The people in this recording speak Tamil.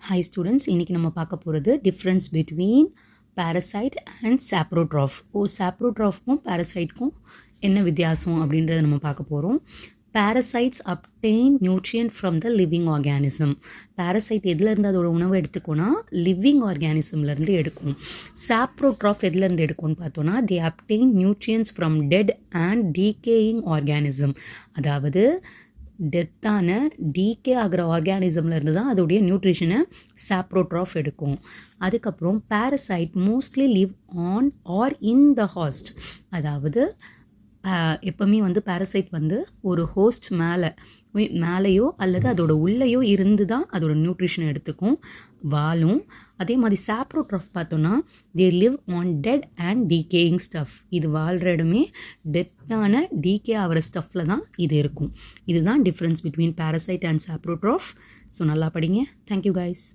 ஹாய் ஸ்டூடெண்ட்ஸ், இன்றைக்கி நம்ம பார்க்க போகிறது டிஃப்ரென்ஸ் பிட்வீன் பேரசைட் அண்ட் சாப்ரோட்ராஃப். சாப்ரோட்ராஃப்க்கும் பேரசைட்க்கும் என்ன வித்தியாசம் அப்படின்றத நம்ம பார்க்க போகிறோம். Parasites obtain nutrient from the living organism. Parasite எதுலேருந்து அதோட உணவை எடுத்துக்கோன்னா லிவிங் ஆர்கானிசம்லேருந்து எடுக்கும். சாப்ரோட்ராஃப் எதுலேருந்து எடுக்கும்னு பார்த்தோன்னா the obtain nutrients from dead and decaying organism. அதாவது டெத்தான டீகே ஆகிற ஆர்கானிசம்லேருந்து தான் அதோடைய நியூட்ரிஷனை சாப்ரோட்ராஃப் எடுக்கும். அதுக்கப்புறம் parasite mostly live on or in the host. அதாவது எப்போவுமே பேரசைட் ஒரு ஹோஸ்ட் மேலேயோ அல்லது அதோட உள்ளேயோ இருந்து தான் அதோட நியூட்ரிஷனை எடுத்துக்கும், வாழும். அதே மாதிரி சாப்ரோட்ராஃப் பார்த்தோன்னா they live on dead and decaying stuff. இது வாழ்கிற இடமே டெத்தான டீகே ஆகிற ஸ்டஃப்பில் தான் இது இருக்கும். இதுதான் difference between parasite and saprotroph. So நல்லா படிங்க. Thank you guys.